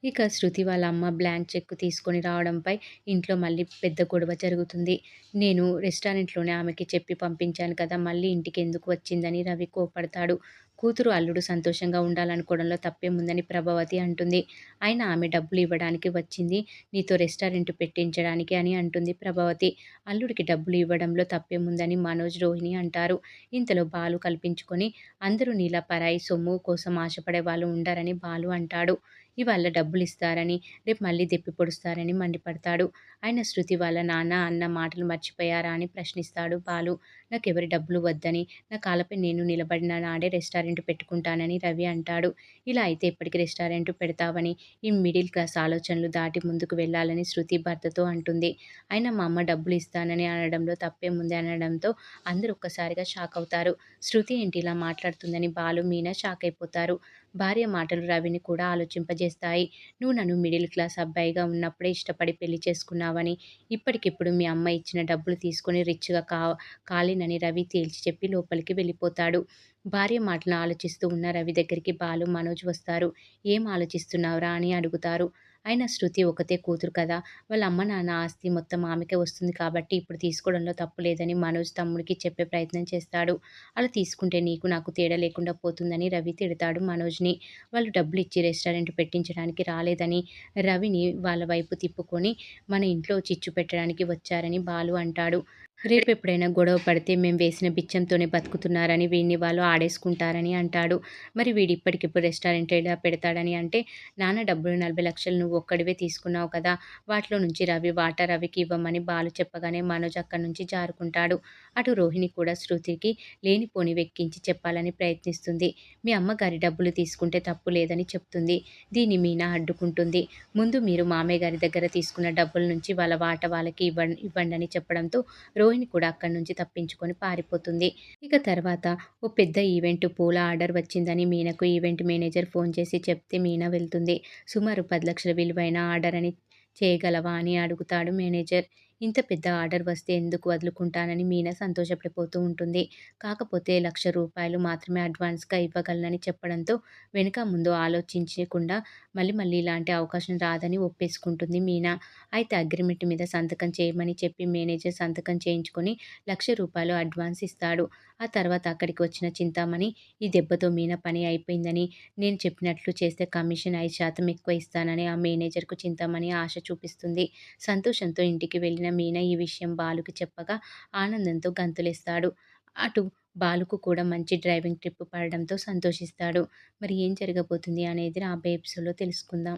ఇక శృతి వాళ్ళ అమ్మ బ్లాంక్ చెక్ తీసుకొని రావడంపై ఇంట్లో మళ్ళీ పెద్ద గొడవ జరుగుతుంది. నేను రెస్టారెంట్‌లోనే ఆమెకి చెప్పి పంపించాను కదా! మళ్ళీ ఇంటికెందుకు వచ్చిందని రవి కోప్పడతాడు. కూతురు, అల్లుడు సంతోషంగా ఉండాలనుకోవడంలో తప్పేముందని ప్రభావతి అంటుంది. అయినా ఆమె డబ్బులు ఇవ్వడానికి వచ్చింది నీతో రెస్టారెంట్ పెట్టించడానికి అని అంటుంది ప్రభావతి. అల్లుడికి డబ్బులు ఇవ్వడంలో తప్పేముందని మనోజ్, రోహిణి అంటారు. ఇంతలో బాలు కల్పించుకొని అందరూ నీలా పరాయి సొమ్ము కోసం ఆశపడే వాళ్ళు ఉండరని బాలు అంటాడు. ఇవాళ డబ్బులిస్తారని, రేపు మళ్ళీ దెప్పి పొడుస్తారని మండిపడతాడు. అయినా శృతి వాళ్ళ నాన్న అన్న మాటలు మర్చిపోయారా అని ప్రశ్నిస్తాడు బాలు. నాకెవరి డబ్బులు వద్దని, నా కాళ్ళపై నేను నిలబడిన నాడే రెస్టారెంట్ పెట్టుకుంటానని రవి అంటాడు. ఇలా అయితే ఎప్పటికి రెస్టారెంట్ పెడతావని, ఈ మిడిల్ క్లాస్ ఆలోచనలు దాటి ముందుకు వెళ్ళాలని శృతి భర్తతో అంటుంది. అయినా మా అమ్మ డబ్బులు ఇస్తానని అనడంలో తప్పేముంది అనడంతో అందరూ ఒక్కసారిగా షాక్ అవుతారు. శృతి ఏంటి ఇలా మాట్లాడుతుందని బాలు, మీనా షాక్ అయిపోతారు. భార్య మాటలు రవిని కూడా ఆలోచింపజేస్తాయి. నువ్వు నన్ను మిడిల్ క్లాస్ అబ్బాయిగా ఉన్నప్పుడే ఇష్టపడి పెళ్లి చేసుకున్నావని, ఇప్పటికిప్పుడు మీ అమ్మ ఇచ్చిన డబ్బులు తీసుకొని రిచ్‌గా కాలేనని రవి తేల్చి చెప్పి లోపలికి వెళ్ళిపోతాడు. భార్య మాటలను ఆలోచిస్తూ ఉన్న రవి దగ్గరికి బాలు, మనోజ్ వస్తారు. "ఏం ఆలోచిస్తున్నావురా?" అని అడుగుతారు. అయినా శృతి ఒకతే కూతురు కదా! వాళ్ళ అమ్మ నాన్న ఆస్తి మొత్తం ఆమెకే వస్తుంది కాబట్టి ఇప్పుడు తీసుకోవడంలో తప్పు లేదని మనోజ్ తమ్ముడికి చెప్పే ప్రయత్నం చేస్తాడు. అలా తీసుకుంటే నీకు నాకు తేడా లేకుండా పోతుందని రవి తిడతాడు మనోజ్‌ని. వాళ్ళు డబ్బులిచ్చి రెస్టారెంట్ పెట్టించడానికి రాలేదని, రవిని వాళ్ళ వైపు తిప్పుకొని మన ఇంట్లో చిచ్చు పెట్టడానికి వచ్చారని బాలు అంటాడు. రేపెప్పుడైనా గొడవ పడితే మేం వేసిన బిచ్చంతోనే బతుకుతున్నారని వీడిని వాళ్ళు ఆడేసుకుంటారని అంటాడు. మరి వీడు ఇప్పటికిప్పుడు రెస్టారెంట్ ఎలా పెడతాడని అంటే, నాన్న డబ్బులు 40,00,000 నువ్వు ఒక్కడివే తీసుకున్నావు కదా! వాటిలో నుంచి రవి వాటా రవికి ఇవ్వమని బాలు చెప్పగానే మనోజ్ అక్కడి నుంచి జారుకుంటాడు. అటు రోహిణి కూడా శృతికి లేనిపోనివి ఎక్కించి చెప్పాలని ప్రయత్నిస్తుంది. మీ అమ్మగారి డబ్బులు తీసుకుంటే తప్పు లేదని చెప్తుంది. దీన్ని మీనా అడ్డుకుంటుంది. ముందు మీరు మామయ్య గారి దగ్గర తీసుకున్న డబ్బుల నుంచి వాళ్ళ వాటా వాళ్ళకి ఇవ్వండని చెప్పడంతో రోహిణి కూడా అక్కడి నుంచి తప్పించుకొని పారిపోతుంది. ఇక తర్వాత ఓ పెద్ద ఈవెంట్ పూల ఆర్డర్ వచ్చిందని మీనాకు ఈవెంట్ మేనేజర్ ఫోన్ చేసి చెప్తే మీనా వెళ్తుంది. సుమారు 10,00,000 విలువైన ఆర్డర్ అని, చేయగలవా అని అడుగుతాడు మేనేజర్. ఇంత పెద్ద ఆర్డర్ వస్తే ఎందుకు వదులుకుంటానని మీనా సంతోషపడిపోతూ ఉంటుంది. కాకపోతే ₹1,00,000 మాత్రమే అడ్వాన్స్‌గా ఇవ్వగలనని చెప్పడంతో వెనుక ముందు ఆలోచించకుండా మళ్ళీ ఇలాంటి అవకాశం రాదని ఒప్పేసుకుంటుంది మీనా. అయితే అగ్రిమెంట్ మీద సంతకం చేయమని చెప్పి మేనేజర్ సంతకం చేయించుకొని ₹1,00,000 అడ్వాన్స్ ఇస్తాడు. ఆ తర్వాత అక్కడికి వచ్చిన చింతామణి ఈ దెబ్బతో మీనా పని అయిపోయిందని, నేను చెప్పినట్లు చేస్తే కమిషన్ 5% ఎక్కువ ఇస్తానని ఆ మేనేజర్‌కు చింతామణి ఆశ చూపిస్తుంది. సంతోషంతో ఇంటికి వెళ్ళిన మీనా ఈ విషయం బాలుకి చెప్పగా ఆనందంతో గంతులేస్తాడు. అటు బాలుకు కూడా మంచి డ్రైవింగ్ ట్రిప్ పడడంతో సంతోషిస్తాడు. మరి ఏం జరగబోతుంది అనేది రాబోయే ఎపిసోడ్‌లో తెలుసుకుందాం.